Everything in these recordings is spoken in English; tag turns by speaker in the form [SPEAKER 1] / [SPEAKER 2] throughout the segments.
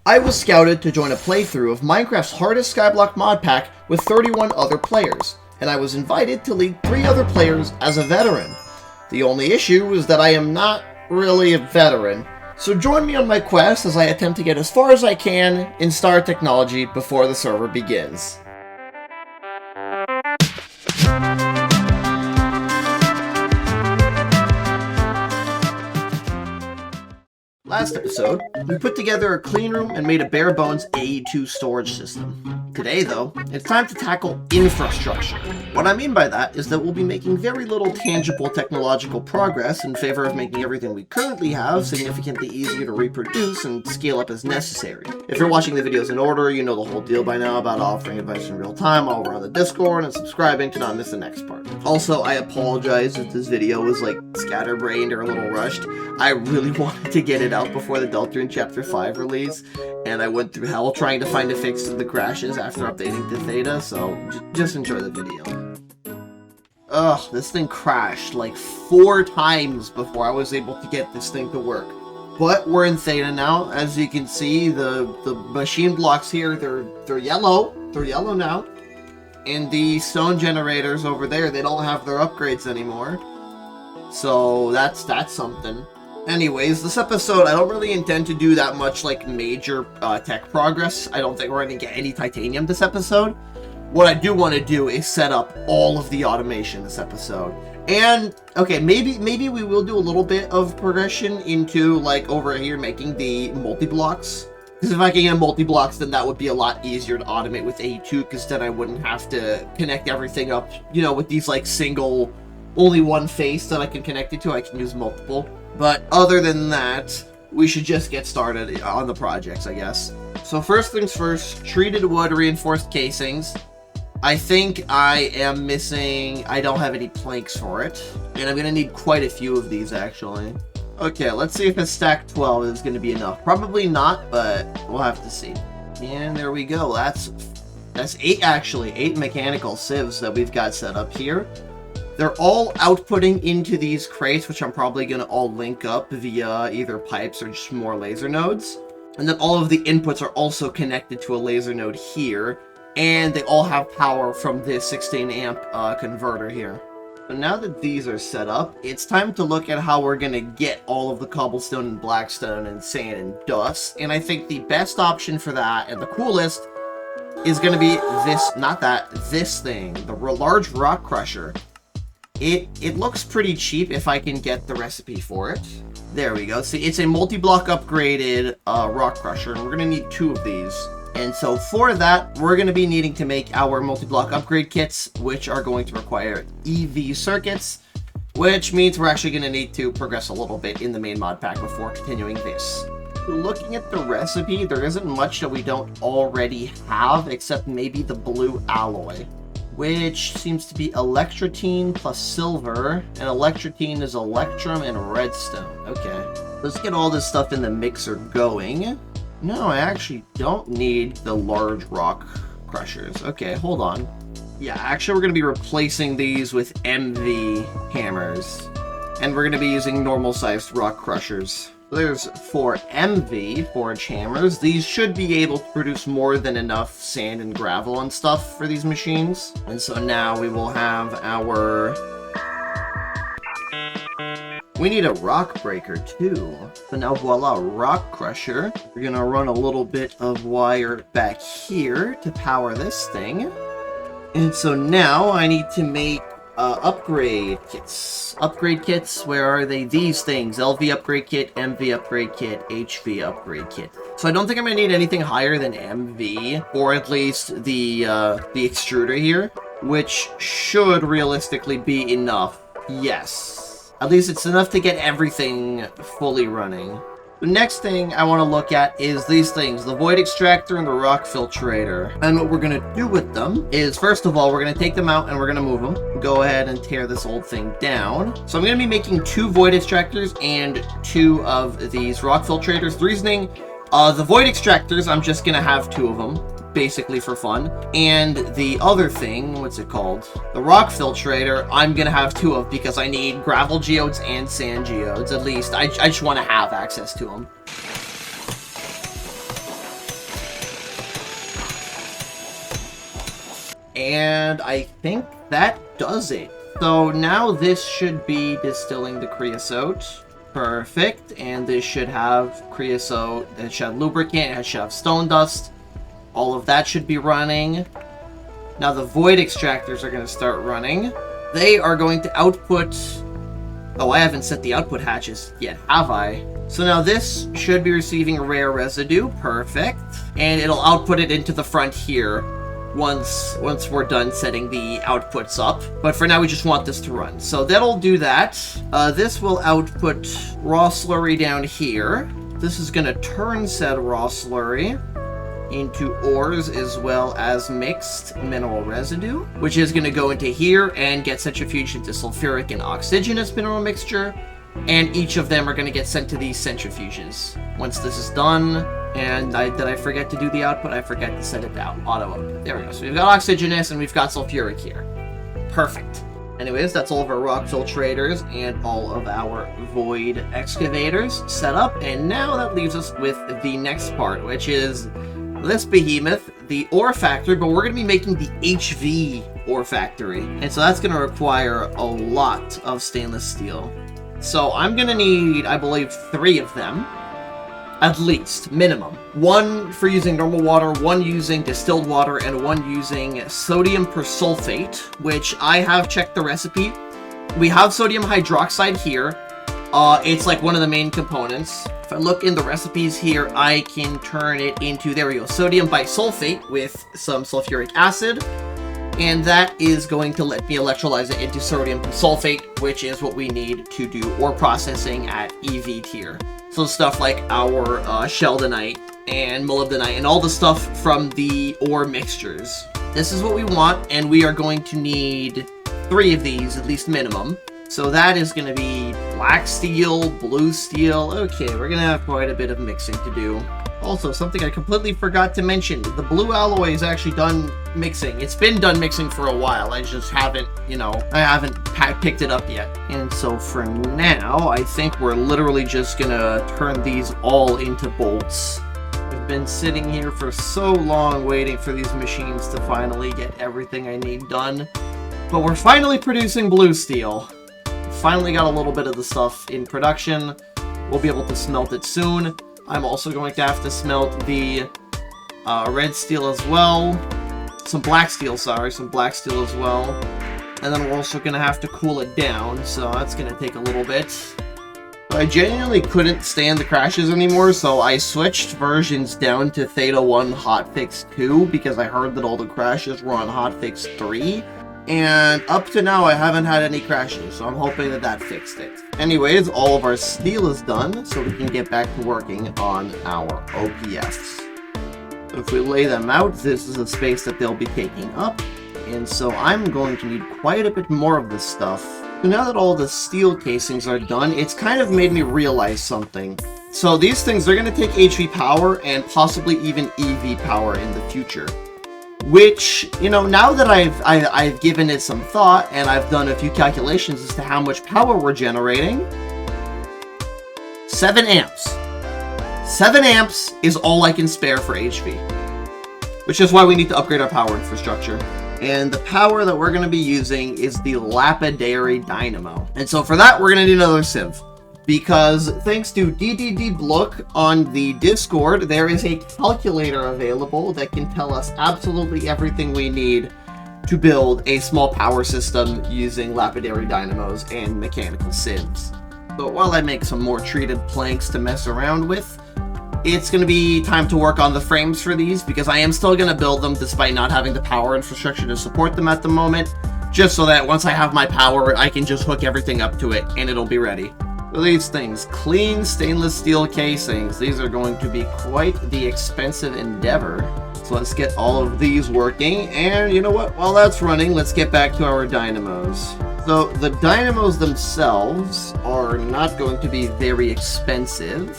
[SPEAKER 1] I was scouted to join a playthrough of Minecraft's hardest skyblock mod pack with 31 other players, and I was invited to lead 3 other players as a veteran. The only issue is that I am not really a veteran, so join me on my quest as I attempt to get as far as I can in star technology before the server begins. Last episode, we put together a clean room and made a bare bones AE2 storage system. Today, though, it's time to tackle infrastructure. What I mean by that is that we'll be making very little tangible technological progress in favor of making everything we currently have significantly easier to reproduce and scale up as necessary. If you're watching the videos in order, you know the whole deal by now about offering advice in real time over on the Discord and subscribing to not miss the next part. Also, I apologize if this video was like scatterbrained or a little rushed. I really wanted to get it out before the Deltarune Chapter 5 release, and I went through hell trying to find a fix to the crashes after updating to Theta, so just enjoy the video. Ugh, this thing crashed like 4 times before I was able to get this thing to work. But we're in Theta now. As you can see, the machine blocks here, they're yellow. They're yellow now. And the stone generators over there, they don't have their upgrades anymore. So that's something. Anyways, this episode, I don't really intend to do that much, like, major tech progress. I don't think we're going to get any titanium this episode. What I do want to do is set up all of the automation this episode. And, okay, maybe we will do a little bit of progression into, like, over here making the multi-blocks. Because if I can get multi-blocks, then that would be a lot easier to automate with AE2, because then I wouldn't have to connect everything up, you know, with these, like, single, only one face that I can connect it to. I can use multiple. But other than that, we should just get started on the projects, I guess. So first things first, treated wood reinforced casings. I think I am missing, I don't have any planks for it. And I'm going to need quite a few of these, actually. Okay, let's see if a stack 12 is going to be enough. Probably not, but we'll have to see. And there we go. That's 8, actually. 8 mechanical sieves that we've got set up here. They're all outputting into these crates, which I'm probably going to all link up via either pipes or just more laser nodes. And then all of the inputs are also connected to a laser node here. And they all have power from this 16 amp converter here. So now that these are set up, it's time to look at how we're going to get all of the cobblestone and blackstone and sand and dust. And I think the best option for that, and the coolest, is going to be this, not that, this thing, the large rock crusher. It looks pretty cheap if I can get the recipe for it. There we go. See, it's a multi-block upgraded rock crusher, and we're going to need 2 of these. And so for that, we're going to be needing to make our multi-block upgrade kits, which are going to require EV circuits, which means we're actually going to need to progress a little bit in the main mod pack before continuing this. Looking at the recipe, there isn't much that we don't already have, except maybe the blue alloy, which seems to be electrotine plus silver, and electrotine is electrum and redstone. Okay, let's get all this stuff in the mixer going. No, I actually don't need the large rock crushers. Okay, hold on. Yeah, actually we're going to be replacing these with MV hammers, and we're going to be using normal-sized rock crushers. There's 4 MV forge hammers. These should be able to produce more than enough sand and gravel and stuff for these machines. And so now we will have our... We need a rock breaker too. So now voila, rock crusher. We're gonna run a little bit of wire back here to power this thing. And so now I need to make upgrade kits. Upgrade kits, where are they? These things. LV upgrade kit, MV upgrade kit, HV upgrade kit. So I don't think I'm going to need anything higher than MV, or at least the extruder here, which should realistically be enough. Yes. At least it's enough to get everything fully running. The next thing I want to look at is these things, the void extractor and the rock filtrator. And what we're going to do with them is, first of all, we're going to take them out and we're going to move them. Go ahead and tear this old thing down. So I'm going to be making 2 void extractors and 2 of these rock filtrators. The reasoning, the void extractors, I'm just going to have 2 of them, basically for fun. And the other thing, what's it called? The rock filtrator, I'm going to have 2 of because I need gravel geodes and sand geodes, at least. I just want to have access to them. And I think that does it. So now this should be distilling the creosote. Perfect. And this should have creosote, it should have lubricant, it should have stone dust. All of that should be running. Now the void extractors are going to start running. They are going to output... Oh, I haven't set the output hatches yet, have I? So now this should be receiving rare residue. Perfect. And it'll output it into the front here once we're done setting the outputs up. But for now, we just want this to run. So that'll do that. This will output raw slurry down here. This is going to turn said raw slurry into ores as well as mixed mineral residue, which is going to go into here and get centrifuged into sulfuric and oxygenous mineral mixture, and each of them are going to get sent to these centrifuges. Once this is done, and did I forget to do the output? I forgot to set it down. Auto output. There we go. So we've got oxygenous and we've got sulfuric here. Perfect. Anyways, that's all of our rock filtrators and all of our void excavators set up, and now that leaves us with the next part, which is this behemoth, the ore factory, but we're going to be making the HV ore factory. And so that's going to require a lot of stainless steel. So I'm going to need, I believe, 3 of them. At least, minimum. 1 for using normal water, 1 using distilled water, and 1 using sodium persulfate, which I have checked the recipe. We have sodium hydroxide here. It's like one of the main components. If I look in the recipes here, I can turn it into, there we go, sodium bisulfate with some sulfuric acid. And that is going to let me electrolyze it into sodium sulfate, which is what we need to do ore processing at EV tier. So stuff like our sheldonite and molybdenite and all the stuff from the ore mixtures. This is what we want, and we are going to need 3 of these, at least minimum. So that is going to be black steel, blue steel. Okay, we're going to have quite a bit of mixing to do. Also, something I completely forgot to mention, the blue alloy is actually done mixing. It's been done mixing for a while. I just haven't, I haven't picked it up yet. And so for now, I think we're literally just going to turn these all into bolts. I've been sitting here for so long waiting for these machines to finally get everything I need done. But we're finally producing blue steel. Finally got a little bit of the stuff in production. We'll be able to smelt it soon. I'm also going to have to smelt the red steel as well. Some black steel as well. And then we're also going to have to cool it down, so that's going to take a little bit. I genuinely couldn't stand the crashes anymore, so I switched versions down to Theta 1 Hotfix 2 because I heard that all the crashes were on Hotfix 3. And up to now, I haven't had any crashes, so I'm hoping that that fixed it. Anyways, all of our steel is done, so we can get back to working on our OPFs. So if we lay them out, this is the space that they'll be taking up, and so I'm going to need quite a bit more of this stuff. So now that all the steel casings are done, it's kind of made me realize something. So these things, they're going to take HV power and possibly even EV power in the future. Which, now that I've given it some thought and I've done a few calculations as to how much power we're generating, 7 amps. 7 amps is all I can spare for HV. Which is why we need to upgrade our power infrastructure. And the power that we're going to be using is the lapidary dynamo. And so for that, we're going to need another sieve. Because thanks to DDDBlock on the Discord, there is a calculator available that can tell us absolutely everything we need to build a small power system using lapidary dynamos and mechanical sieves. But while I make some more treated planks to mess around with, it's going to be time to work on the frames for these, because I am still going to build them despite not having the power infrastructure to support them at the moment, just so that once I have my power, I can just hook everything up to it and it'll be ready. So these things, clean stainless steel casings, these are going to be quite the expensive endeavor. So let's get all of these working, and you know what, while that's running, let's get back to our dynamos. So the dynamos themselves are not going to be very expensive,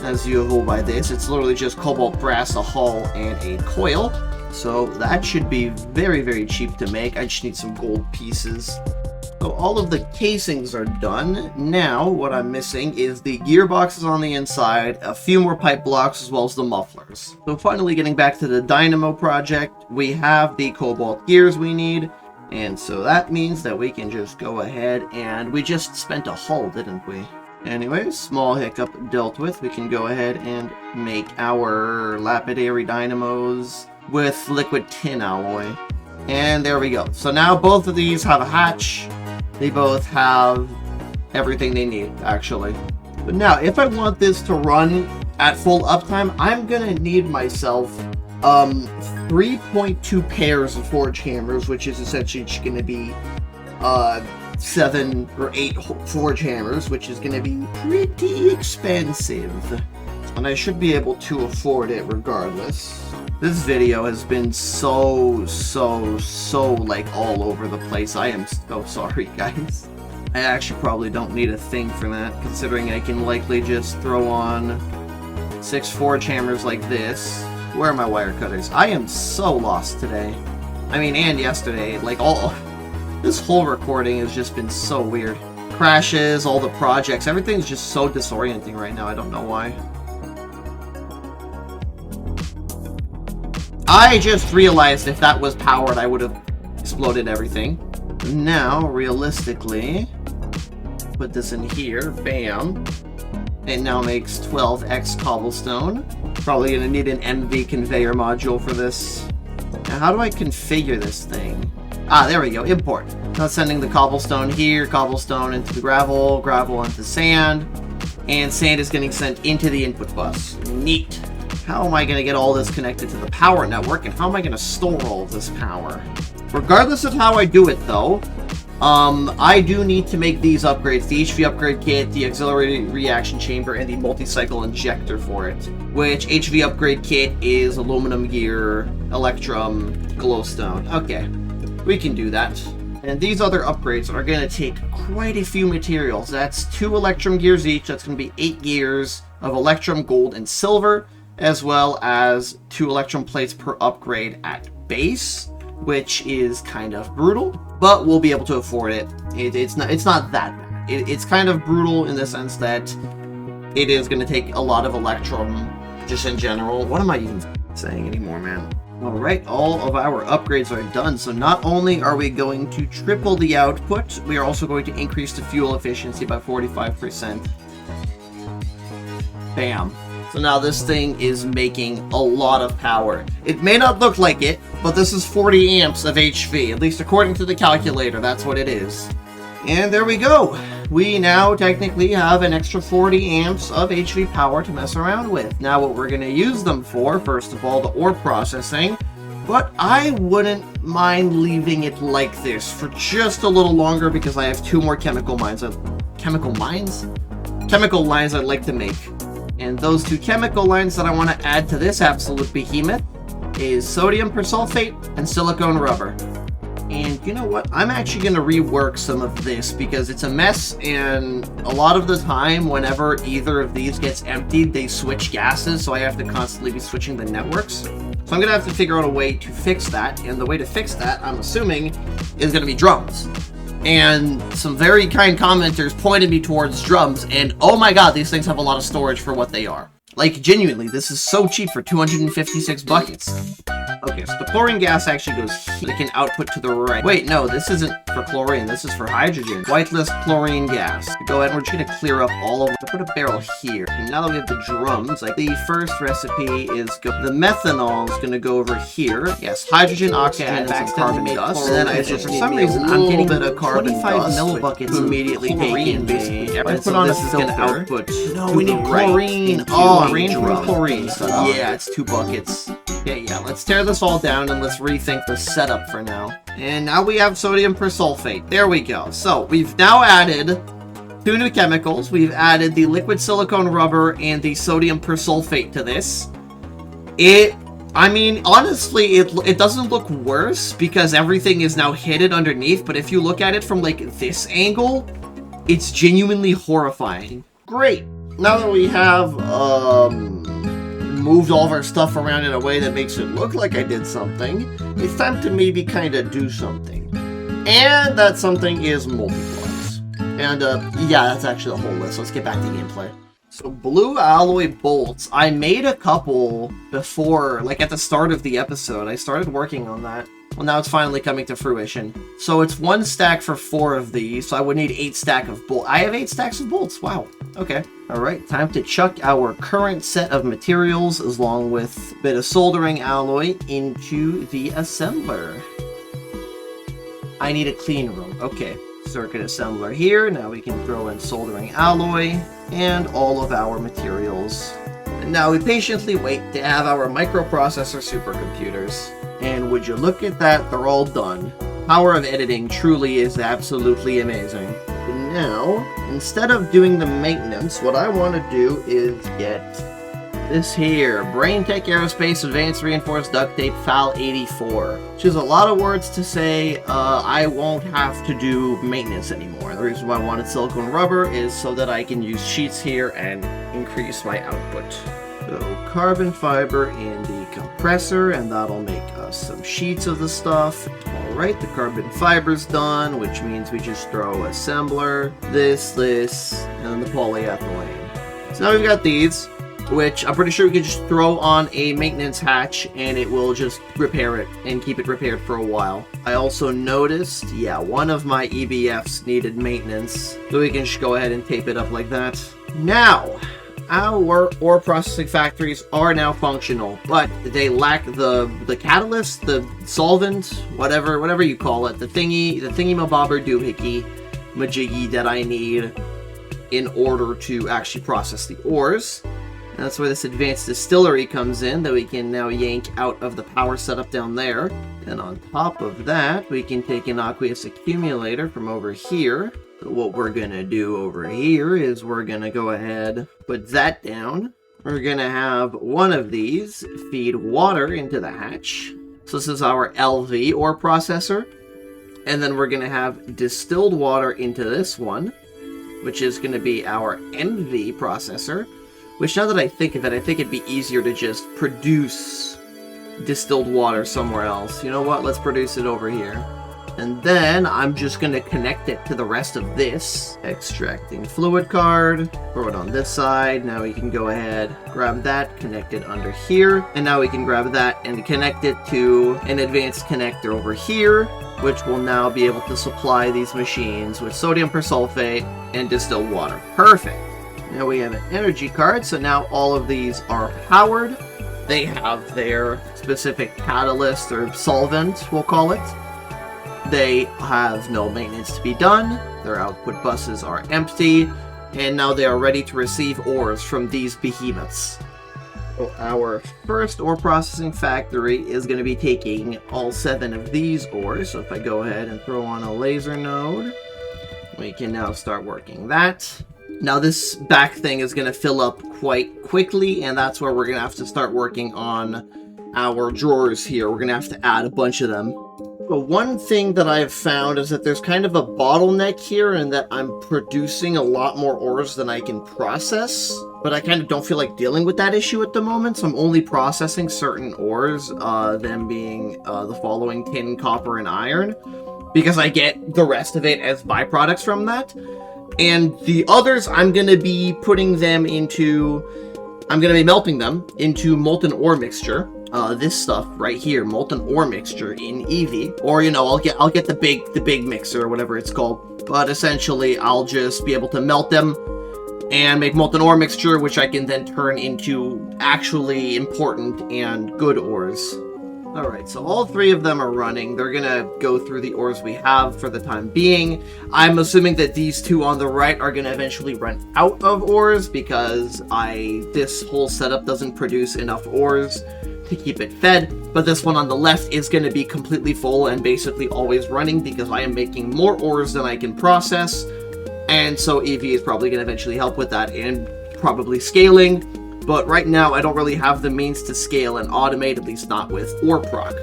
[SPEAKER 1] as you will by this. It's literally just cobalt brass, a hull, and a coil. So that should be very, very cheap to make. I just need some gold pieces. So all of the casings are done. Now, what I'm missing is the gearboxes on the inside, a few more pipe blocks, as well as the mufflers. So finally getting back to the dynamo project, we have the cobalt gears we need. And so that means that we can just go ahead and we just spent a hull, didn't we? Anyways, small hiccup dealt with. We can go ahead and make our lapidary dynamos with liquid tin alloy. And there we go. So now both of these have a hatch. They both have everything they need, actually. But now, if I want this to run at full uptime, I'm gonna need myself 3.2 pairs of forge hammers, which is essentially just gonna be 7 or 8 forge hammers, which is gonna be pretty expensive. And I should be able to afford it regardless. This video has been so like all over the place. I am so sorry, guys. I actually probably don't need a thing for that, considering I can likely just throw on 6 forge hammers like this. Where are my wire cutters? I am so lost today. I mean, and yesterday. Like, this whole recording has just been so weird. Crashes, all the projects, everything's just so disorienting right now. I don't know why. I just realized if that was powered, I would have exploded everything. Now, realistically, put this in here. Bam. It now makes 12x cobblestone. Probably gonna need an MV conveyor module for this. Now, how do I configure this thing? Ah, there we go. Import. Now sending the cobblestone here, cobblestone into the gravel, gravel into sand, and sand is getting sent into the input bus. Neat. How am I going to get all this connected to the power network, and how am I going to store all of this power? Regardless of how I do it, though, I do need to make these upgrades. The HV upgrade kit, the auxiliary reaction chamber, and the multi-cycle injector for it. Which HV upgrade kit is aluminum gear, electrum, glowstone. Okay, we can do that. And these other upgrades are going to take quite a few materials. That's 2 electrum gears each. That's going to be 8 gears of electrum, gold, and silver, as well as 2 electrum plates per upgrade at base, which is kind of brutal, but we'll be able to afford it. It's not that bad. It's kind of brutal in the sense that it is going to take a lot of electrum just in general. What am I even saying anymore, man? Alright, all of our upgrades are done, so not only are we going to triple the output, we are also going to increase the fuel efficiency by 45%. Bam. So now this thing is making a lot of power. It may not look like it, but this is 40 amps of HV, at least according to the calculator, that's what it is. And there we go. We now technically have an extra 40 amps of HV power to mess around with. Now what we're going to use them for, first of all, the ore processing, but I wouldn't mind leaving it like this for just a little longer because I have 2 more chemical lines I'd like to make. And those 2 chemical lines that I want to add to this absolute behemoth is sodium persulfate and silicone rubber. And you know what? I'm actually going to rework some of this because it's a mess, and a lot of the time whenever either of these gets emptied, they switch gases, so I have to constantly be switching the networks. So I'm going to have to figure out a way to fix that, and the way to fix that, I'm assuming, is going to be drums. And some very kind commenters pointed me towards drums, and oh my god, these things have a lot of storage for what they are. Like, genuinely, this is so cheap for 256 buckets. Okay, so the chlorine gas actually goes here. It can output to the right. Wait, no, this isn't for chlorine. This is for hydrogen. Whitelist chlorine gas. Go ahead, we're just going to clear up all of it. Put a barrel here. And now that we have the drums, like, the first recipe is the methanol is going to go over here. Yes, hydrogen, oxygen, and some carbon dust. And then I just, for some reason, I'm getting a bit of carbon 25 millibuckets immediately taken. Let's put on this is going to output. No, we need chlorine. Oh, chlorine. Yeah, it's 2 buckets. Yeah, let's tear this all down and let's rethink the setup for now. And now we have sodium persulfate. There we go. So, we've now added 2 new chemicals. We've added the liquid silicone rubber and the sodium persulfate to this. I mean, honestly, it doesn't look worse because everything is now hidden underneath, but if you look at it from, like, this angle, it's genuinely horrifying. Great. Now that we have, moved all of our stuff around in a way that makes it look like I did something, it's time to maybe kind of do something. And that something is multiblocks. And yeah, that's actually the whole list. Let's get back to gameplay. So blue alloy bolts, I made a couple before, like at the start of the episode. I started working on that. Well, now it's finally coming to fruition. So it's 1 stack for 4 of these, so I would need 8 stack of bolts. I have 8 stacks of bolts, wow. Okay. Alright, time to chuck our current set of materials, along with a bit of soldering alloy, into the assembler. I need a clean room, okay. Circuit assembler here, now we can throw in soldering alloy, and all of our materials. And now we patiently wait to have our microprocessor supercomputers. And would you look at that, they're all done. Power of editing truly is absolutely amazing. And now, instead of doing the maintenance, what I want to do is get this here, BrainTech Aerospace Advanced Reinforced Duct Tape FAL 84. Which is a lot of words to say. I won't have to do maintenance anymore. The reason why I wanted silicone rubber is so that I can use sheets here and increase my output. So carbon fiber in the compressor, and that'll make us some sheets of the stuff. Alright, the carbon fiber's done, which means we just throw assembler, this, and then the polyethylene. So now we've got these, which I'm pretty sure we can just throw on a maintenance hatch and it will just repair it and keep it repaired for a while. I also noticed, yeah, one of my EBFs needed maintenance, so we can just go ahead and tape it up like that. Now, our ore processing factories are now functional, but they lack the catalyst, the solvent, whatever you call it, the thingy-mabobber doohickey majiggy that I need in order to actually process the ores. And that's where this advanced distillery comes in, that we can now yank out of the power setup down there. And on top of that, we can take an aqueous accumulator from over here. So what we're gonna do over here is we're gonna go ahead, put that down. We're gonna have one of these feed water into the hatch. So this is our LV ore processor. And then we're gonna have distilled water into this one, which is gonna be our NV processor. Which, now that I think of it, I think it'd be easier to just produce distilled water somewhere else. You know what? Let's produce it over here. And then I'm just going to connect it to the rest of this. Extracting fluid card. Throw it on this side. Now we can go ahead, grab that, connect it under here. And now we can grab that and connect it to an advanced connector over here, which will now be able to supply these machines with sodium persulfate and distilled water. Perfect. Now we have an energy card, so now all of these are powered. They have their specific catalyst or solvent, we'll call it. They have no maintenance to be done. Their output buses are empty. And now they are ready to receive ores from these behemoths. So our first ore processing factory is going to be taking all 7 of these ores. So if I go ahead and throw on a laser node, we can now start working that. Now this back thing is going to fill up quite quickly, and that's where we're going to have to start working on our drawers here. We're going to have to add a bunch of them. But one thing that I've found is that there's kind of a bottleneck here, and that I'm producing a lot more ores than I can process. But I kind of don't feel like dealing with that issue at the moment, so I'm only processing certain ores, them being the following: tin, copper, and iron, because I get the rest of it as byproducts from that. And the others, I'm going to be putting them into... I'm going to be melting them into molten ore mixture. This stuff right here, molten ore mixture in EV. Or, you know, I'll get the big mixer, or whatever it's called. But essentially, I'll just be able to melt them and make molten ore mixture, which I can then turn into actually important and good ores. Alright, so all 3 of them are running. They're gonna go through the ores we have for the time being. I'm assuming that these 2 on the right are gonna eventually run out of ores, because this whole setup doesn't produce enough ores to keep it fed. But this one on the left is gonna be completely full and basically always running, because I am making more ores than I can process. And so EV is probably gonna eventually help with that, and probably scaling. But right now, I don't really have the means to scale and automate, at least not with ore proc.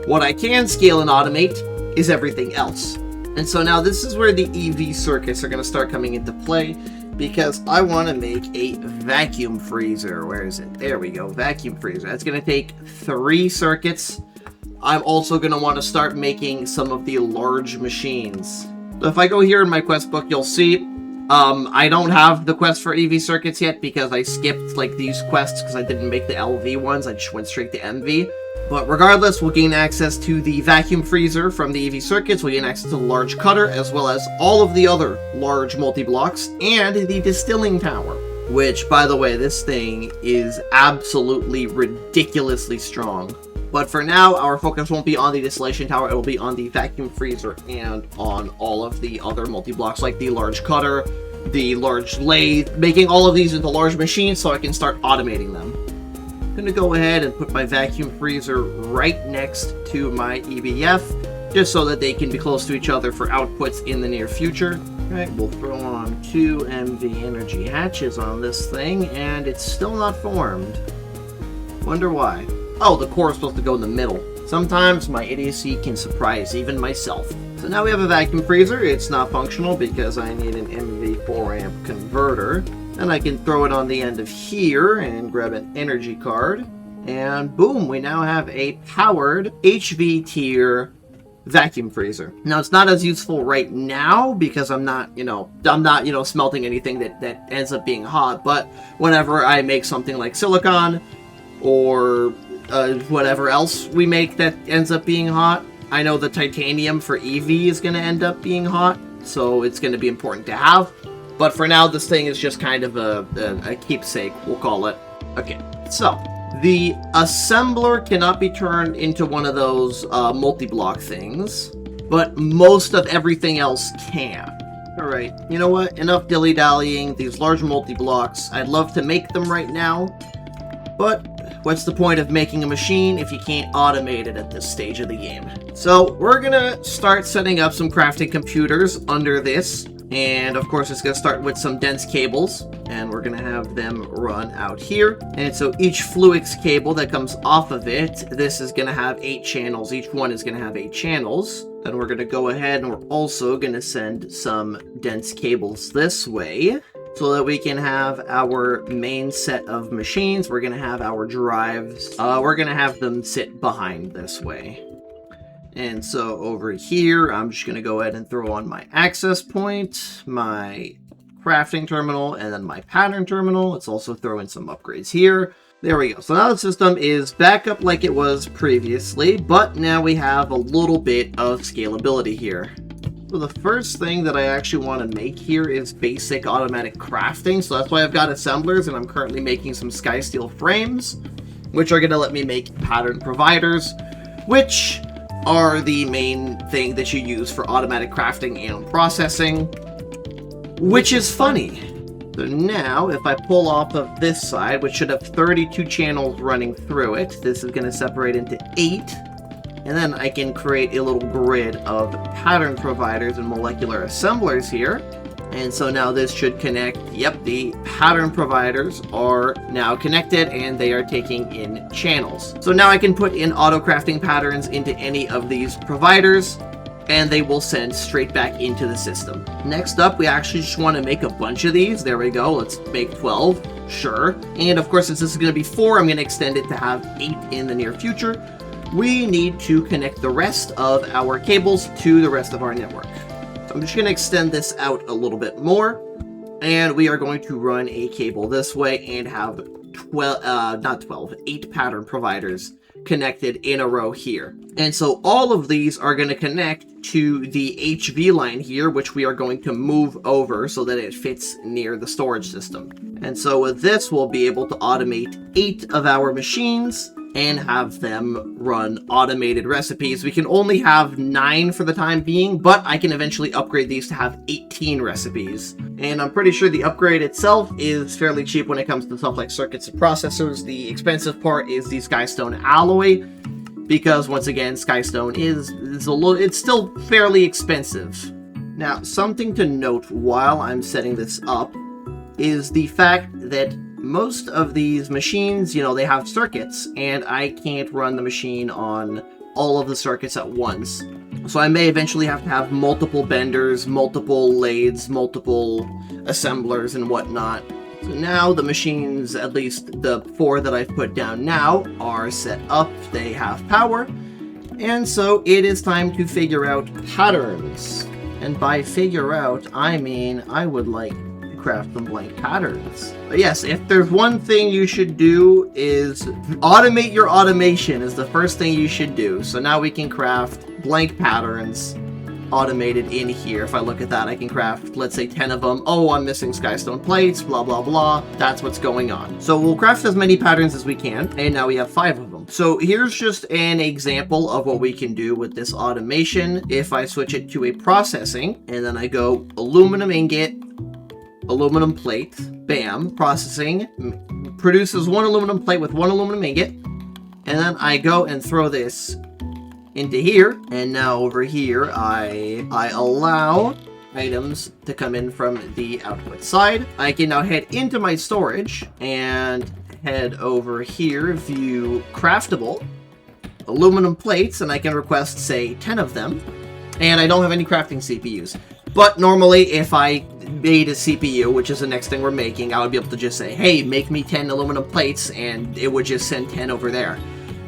[SPEAKER 1] What I can scale and automate is everything else. And so now this is where the EV circuits are going to start coming into play, because I want to make a vacuum freezer. Where is it? There we go, vacuum freezer. That's going to take 3 circuits, I'm also going to want to start making some of the large machines. So if I go here in my quest book, you'll see I don't have the quest for EV circuits yet because I skipped like these quests because I didn't make the LV ones. I just went straight to MV. But regardless, we'll gain access to the vacuum freezer from the EV circuits. We'll gain access to the large cutter as well as all of the other large multi-blocks and the distilling tower. Which, by the way, this thing is absolutely ridiculously strong. But for now, our focus won't be on the distillation tower, it will be on the vacuum freezer and on all of the other multi-blocks like the large cutter, the large lathe, making all of these into large machines so I can start automating them. I'm going to go ahead and put my vacuum freezer right next to my EBF, just so that they can be close to each other for outputs in the near future. Alright, we'll throw on 2 MV energy hatches on this thing, and it's still not formed. Wonder why. Oh, the core is supposed to go in the middle. Sometimes my idiocy can surprise even myself. So now we have a vacuum freezer. It's not functional because I need an MV4 amp converter. Then I can throw it on the end of here and grab an energy card. And boom, we now have a powered HV tier vacuum freezer. Now it's not as useful right now because I'm not smelting anything that ends up being hot, but whenever I make something like silicon or whatever else we make that ends up being hot, I know the titanium for EV is going to end up being hot, so it's going to be important to have. But for now, this thing is just kind of a keepsake, we'll call it. Okay, so the assembler cannot be turned into one of those multi-block things, but most of everything else can. Alright, you know what? Enough dilly-dallying. These large multi-blocks, I'd love to make them right now, but what's the point of making a machine if you can't automate it at this stage of the game? So we're gonna start setting up some crafting computers under this. And of course, it's going to start with some dense cables, and we're going to have them run out here. And so each Fluix cable that comes off of it, this is going to have 8 channels. Each one is going to have 8 channels. Then we're going to go ahead and we're also going to send some dense cables this way so that we can have our main set of machines. We're going to have our drives. We're going to have them sit behind this way. And so over here, I'm just going to go ahead and throw on my access point, my crafting terminal, and then my pattern terminal. Let's also throw in some upgrades here. There we go. So now the system is back up like it was previously, but now we have a little bit of scalability here. So the first thing that I actually want to make here is basic automatic crafting. So that's why I've got assemblers, and I'm currently making some sky steel frames, which are going to let me make pattern providers, which are the main thing that you use for automatic crafting and processing, which is funny. So now, if I pull off of this side, which should have 32 channels running through it, this is going to separate into 8, and then I can create a little grid of pattern providers and molecular assemblers here. And so now this should connect. Yep, the pattern providers are now connected and they are taking in channels. So now I can put in auto crafting patterns into any of these providers and they will send straight back into the system. Next up, we actually just want to make a bunch of these. There we go. Let's make 12. Sure. And of course, since this is going to be 4, I'm going to extend it to have 8 in the near future. We need to connect the rest of our cables to the rest of our network. I'm just going to extend this out a little bit more, and we are going to run a cable this way and have 8 pattern providers connected in a row here. And so all of these are going to connect to the HV line here, which we are going to move over so that it fits near the storage system. And so with this, we'll be able to automate 8 of our machines and have them run automated recipes. We can only have 9 for the time being, but I can eventually upgrade these to have 18 recipes. And I'm pretty sure the upgrade itself is fairly cheap when it comes to stuff like circuits and processors. The expensive part is the Skystone alloy, because once again, Skystone is it's still fairly expensive. Now, something to note while I'm setting this up is the fact that most of these machines, they have circuits, and I can't run the machine on all of the circuits at once. So I may eventually have to have multiple benders, multiple lathes, multiple assemblers, and whatnot. So now the machines, at least the 4 that I've put down now, are set up. They have power. And so it is time to figure out patterns. And by figure out, I mean I would like to craft some blank patterns. But yes, if there's one thing you should do is automate your automation is the first thing you should do. So now we can craft blank patterns automated in here. If I look at that, I can craft, let's say 10 of them. Oh, I'm missing skystone plates, blah, blah, blah. That's what's going on. So we'll craft as many patterns as we can, and now we have 5 of them. So here's just an example of what we can do with this automation. If I switch it to a processing, and then I go aluminum ingot, aluminum plate, bam, processing, produces 1 aluminum plate with 1 aluminum ingot, and then I go and throw this into here, and now over here I allow items to come in from the output side. I can now head into my storage and head over here, view craftable aluminum plates, and I can request, say, 10 of them, and I don't have any crafting CPUs. But normally, if I made a CPU, which is the next thing we're making, I would be able to just say, hey, make me 10 aluminum plates, and it would just send 10 over there,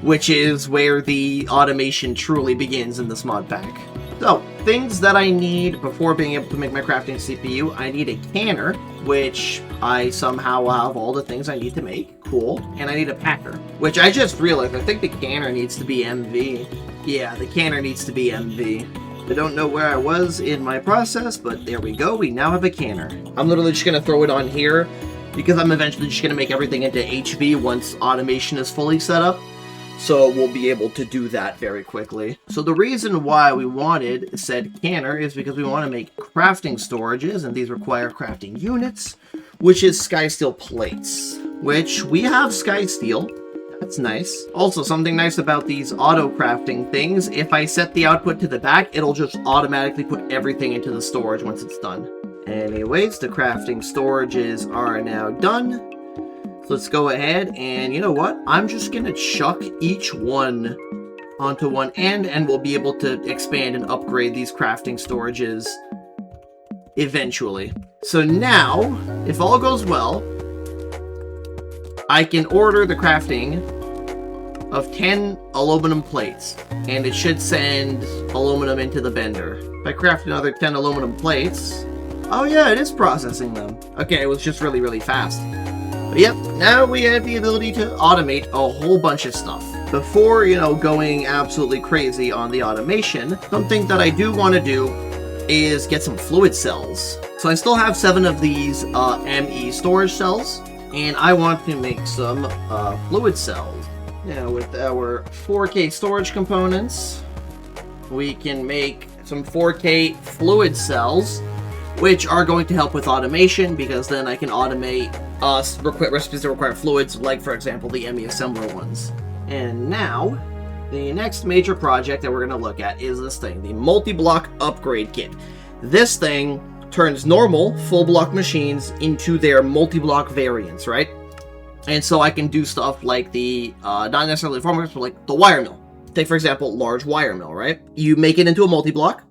[SPEAKER 1] which is where the automation truly begins in this mod pack. So, things that I need before being able to make my crafting CPU, I need a canner, which I somehow have all the things I need to make. Cool. And I need a packer, which I just realized, I think the canner needs to be MV. Yeah, the canner needs to be MV. I don't know where I was in my process, but there we go. We now have a canner. I'm literally just going to throw it on here, because I'm eventually just going to make everything into HV once automation is fully set up. So we'll be able to do that very quickly. So the reason why we wanted said canner is because we want to make crafting storages, and these require crafting units, which is skysteel plates, which we have skysteel. That's nice. Also, something nice about these auto crafting things, if I set the output to the back, it'll just automatically put everything into the storage once it's done. Anyways, the crafting storages are now done. Let's go ahead and, you know what? I'm just going to chuck each one onto one end, and we'll be able to expand and upgrade these crafting storages eventually. So now, if all goes well, I can order the crafting of 10 aluminum plates, and it should send aluminum into the bender. If I craft another 10 aluminum plates... Oh yeah, it is processing them. Okay, it was just really, really fast. But yep, now we have the ability to automate a whole bunch of stuff. Before, you know, going absolutely crazy on the automation, something that I do want to do is get some fluid cells. So I still have 7 of these ME storage cells, and I want to make some fluid cells. Now with our 4K storage components, we can make some 4K fluid cells, which are going to help with automation, because then I can automate recipes that require fluids, like, for example, the ME assembler ones. And now, the next major project that we're going to look at is this thing, the multi-block upgrade kit. This thing turns normal full-block machines into their multi-block variants, right? And so I can do stuff like the, not necessarily formworks, but like the wire mill. Take, for example, large wire mill, right? You make it into a multi-block,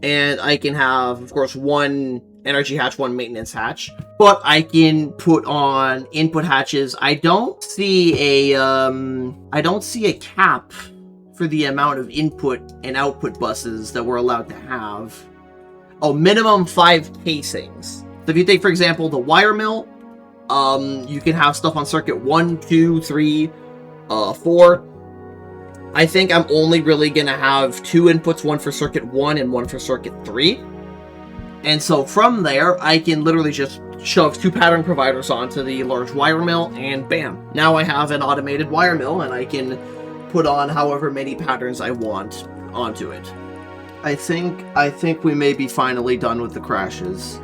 [SPEAKER 1] and I can have, of course, 1 energy hatch, 1 maintenance hatch, but I can put on input hatches. I don't see a cap for the amount of input and output buses that we're allowed to have. Oh, minimum 5 casings. So if you take, for example, the wire mill, you can have stuff on circuit 1, 2, 3, 4. I think I'm only really going to have 2 inputs, 1 for circuit 1 and 1 for circuit 3. And so from there, I can literally just shove 2 pattern providers onto the large wire mill, and bam. Now I have an automated wire mill, and I can put on however many patterns I want onto it. I think we may be finally done with the crashes.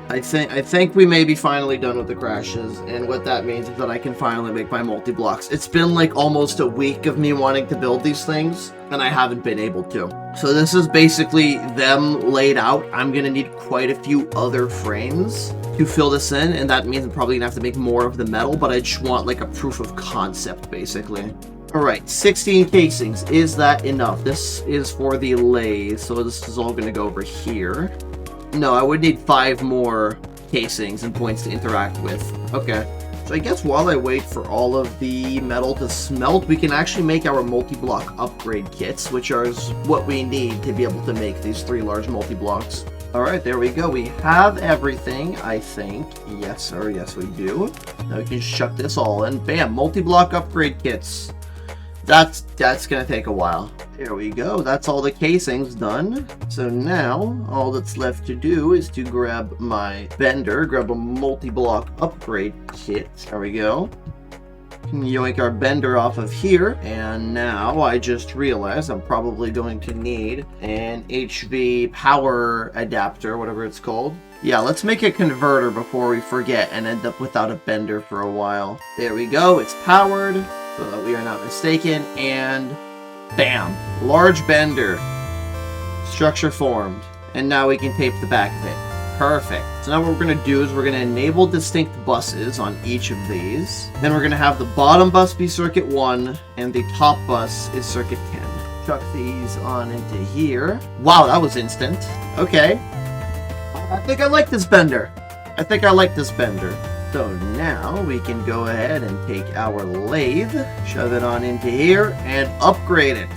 [SPEAKER 1] I think we may be finally done with the crashes, and what that means is that I can finally make my multi-blocks. It's been like almost a week of me wanting to build these things, and I haven't been able to. So this is basically them laid out. I'm gonna need quite a few other frames to fill this in, and that means I'm probably gonna have to make more of the metal, but I just want like a proof of concept, basically. Alright, 16 casings. Is that enough? This is for the lathe, so this is all gonna go over here. No, I would need 5 more casings and points to interact with. Okay. So I guess while I wait for all of the metal to smelt, we can actually make our multi-block upgrade kits, which are what we need to be able to make these 3 large multi-blocks. Alright, there we go. We have everything, I think. Yes, sir. Yes, we do. Now we can just chuck this all in. Bam! Multi-block upgrade kits. That's gonna take a while. There we go. That's all the casings done. So now, all that's left to do is to grab my bender, grab a multi-block upgrade kit. There we go. Yoink our bender off of here, and now I just realized I'm probably going to need an HV power adapter, whatever it's called. Yeah, let's make a converter before we forget and end up without a bender for a while. There we go, it's powered, so that we are not mistaken, and bam! Large bender. Structure formed. And now we can tape the back of it. Perfect. So now what we're going to do is we're going to enable distinct buses on each of these. Then we're going to have the bottom bus be circuit 1, and the top bus is circuit 10. Chuck these on into here. Wow, that was instant. Okay. I think I like this bender. So now we can go ahead and take our lathe, shove it on into here, and upgrade it.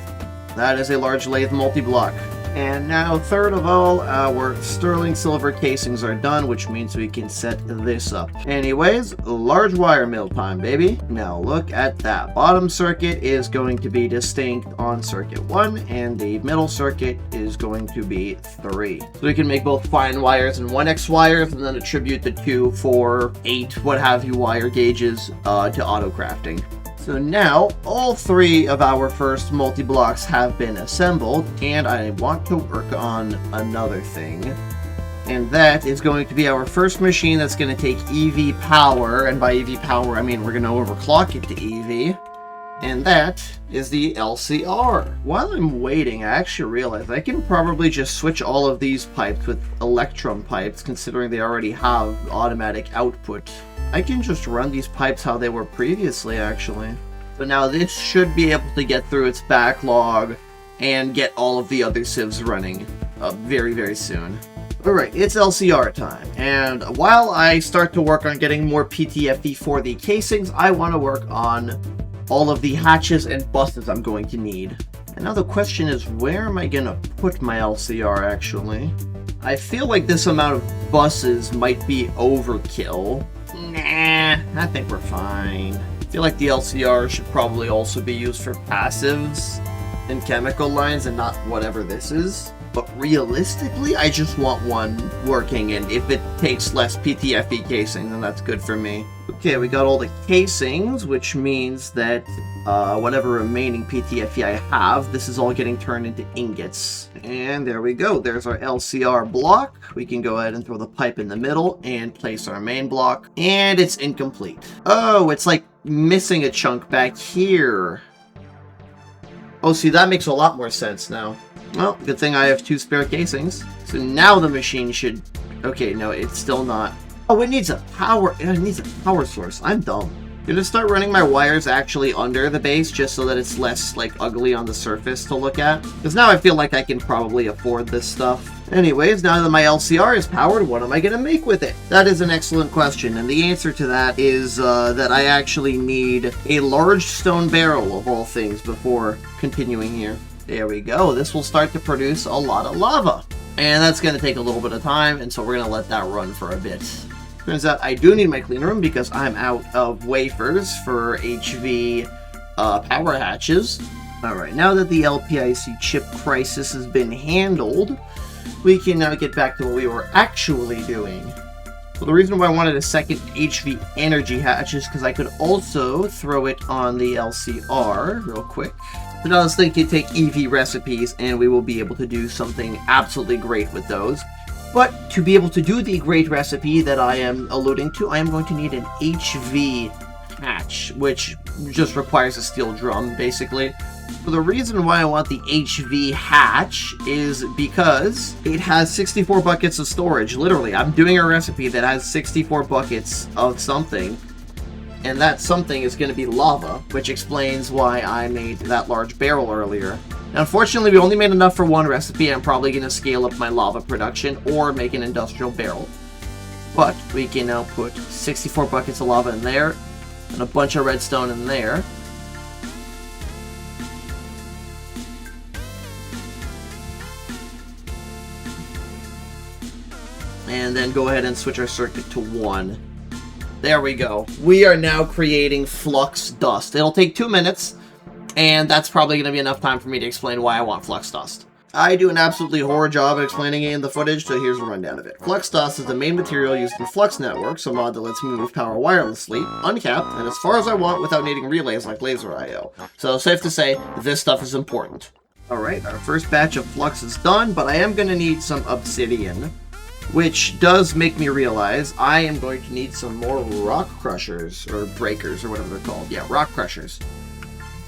[SPEAKER 1] That is a large lathe multi-block. And now, third of all, our sterling silver casings are done, which means we can set this up. Anyways, large wire mill time, baby. Now look at that. Bottom circuit is going to be distinct on circuit 1, and the middle circuit is going to be 3. So we can make both fine wires and 1x wires, and then attribute the 2, 4, 8, what have you wire gauges to auto crafting. So now, all 3 of our first multi-blocks have been assembled, and I want to work on another thing. And that is going to be our first machine that's going to take EV power, and by EV power I mean we're going to overclock it to EV. And that is the LCR. While I'm waiting, I actually realized I can probably just switch all of these pipes with electrum pipes, considering they already have automatic output. I can just run these pipes how they were previously, actually. So now this should be able to get through its backlog and get all of the other sieves running very, very soon. Alright, it's LCR time, and while I start to work on getting more PTFE for the casings, I want to work on all of the hatches and buses I'm going to need. And now the question is, where am I going to put my LCR, actually? I feel like this amount of buses might be overkill. Nah, I think we're fine. I feel like the LCR should probably also be used for passives and chemical lines and not whatever this is. But realistically, I just want one working, and if it takes less PTFE casing, then that's good for me. Okay, we got all the casings, which means that whatever remaining PTFE I have, this is all getting turned into ingots. And there we go. There's our LCR block. We can go ahead and throw the pipe in the middle and place our main block. And it's incomplete. Oh, it's like missing a chunk back here. Oh, see, that makes a lot more sense now. Well, good thing I have 2 spare casings. So now the machine should... Okay, no, it's still not. Oh, it needs a power... It needs a power source. I'm dumb. I'm gonna start running my wires actually under the base just so that it's less, like, ugly on the surface to look at. Because now I feel like I can probably afford this stuff. Anyways, now that my LCR is powered, what am I gonna make with it? That is an excellent question, and the answer to that is that I actually need a large stone barrel, of all things, before continuing here. There we go. This will start to produce a lot of lava. And that's going to take a little bit of time, and so we're going to let that run for a bit. Turns out I do need my clean room because I'm out of wafers for HV power hatches. Alright, now that the LPIC chip crisis has been handled, we can now get back to what we were actually doing. So the reason why I wanted a second HV energy hatch is because I could also throw it on the LCR real quick. So now let's think you take EV recipes, and we will be able to do something absolutely great with those. But to be able to do the great recipe that I am alluding to, I am going to need an HV hatch, which just requires a steel drum, basically. So the reason why I want the HV hatch is because it has 64 buckets of storage. Literally, I'm doing a recipe that has 64 buckets of something. And that something is going to be lava, which explains why I made that large barrel earlier. Now, unfortunately, we only made enough for one recipe. I'm probably going to scale up my lava production or make an industrial barrel. But we can now put 64 buckets of lava in there, and a bunch of redstone in there. And then go ahead and switch our circuit to 1. There we go. We are now creating flux dust. It'll take 2 minutes, and that's probably going to be enough time for me to explain why I want flux dust. I do an absolutely horrid job at explaining it in the footage, so here's a rundown of it. Flux dust is the main material used in Flux networks, a mod that lets me move power wirelessly, uncapped, and as far as I want without needing relays like laser I/O. So safe to say, this stuff is important. Alright, our first batch of flux is done, but I am going to need some obsidian, which does make me realize I am going to need some more rock crushers, or breakers, or whatever they're called. Yeah, rock crushers.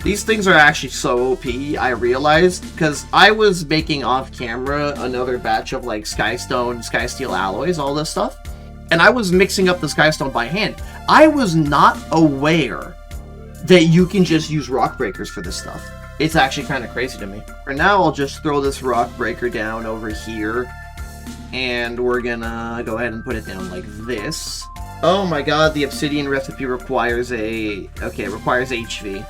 [SPEAKER 1] These things are actually so OP, I realized, because I was making off-camera another batch of, like, skystone, skysteel alloys, all this stuff, and I was mixing up the skystone by hand. I was not aware that you can just use rock breakers for this stuff. It's actually kind of crazy to me. For now, I'll just throw this rock breaker down over here, and we're gonna go ahead and put it down like this. Oh my god, the obsidian recipe requires requires HV.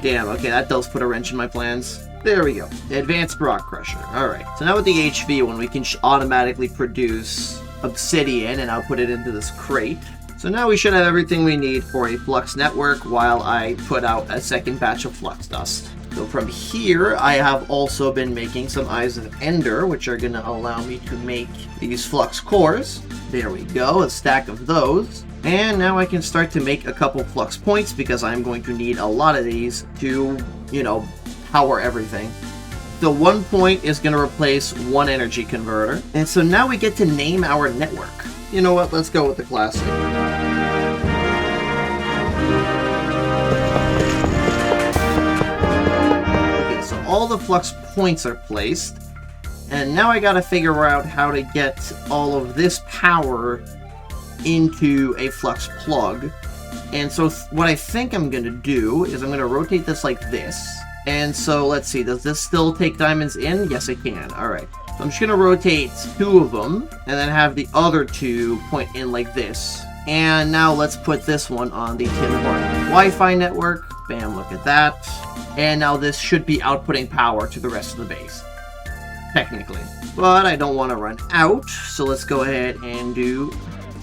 [SPEAKER 1] Damn, okay, that does put a wrench in my plans. There we go. The advanced rock crusher. Alright, so now with the HV one, we can automatically produce obsidian, and I'll put it into this crate. So now we should have everything we need for a flux network while I put out a second batch of flux dust. So from here, I have also been making some Eyes of Ender, which are going to allow me to make these flux cores. There we go, a stack of those. And now I can start to make a couple flux points because I'm going to need a lot of these to, you know, power everything. The 1 point is going to replace 1 energy converter. And so now we get to name our network. You know what, let's go with the classic. Okay, so all the flux points are placed. And now I gotta figure out how to get all of this power into a flux plug. And so what I think I'm gonna do is I'm gonna rotate this like this. And so let's see, does this still take diamonds in? Yes, it can. Alright. So I'm just gonna rotate 2 of them and then have the other 2 point in like this. And now let's put this one on the Tim Hortons Wi-Fi network. Bam, look at that. And now this should be outputting power to the rest of the base. Technically. But I don't want to run out, so let's go ahead and do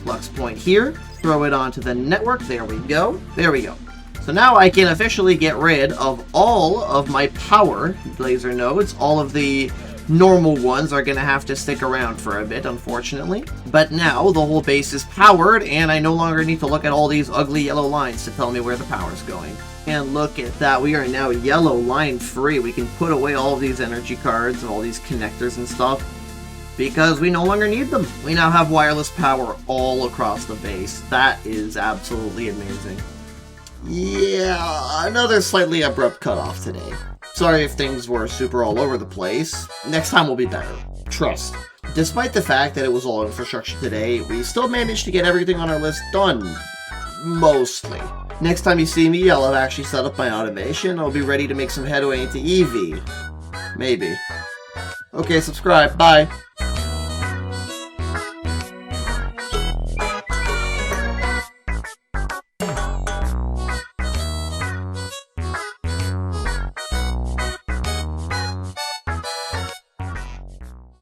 [SPEAKER 1] flux point here. Throw it onto the network. There we go. There we go. So now I can officially get rid of all of my power laser nodes. All of the normal ones are going to have to stick around for a bit, unfortunately. But now the whole base is powered, and I no longer need to look at all these ugly yellow lines to tell me where the power's going. And look at that, we are now yellow line free. We can put away all of these energy cards and all these connectors and stuff because we no longer need them. We now have wireless power all across the base. That is absolutely amazing. Yeah, another slightly abrupt cutoff today. Sorry if things were super all over the place. Next time will be better. Trust. Despite the fact that it was all infrastructure today, we still managed to get everything on our list done. Mostly. Next time you see me, I'll have actually set up my automation. I'll be ready to make some headway into EV. Maybe. Okay, subscribe. Bye.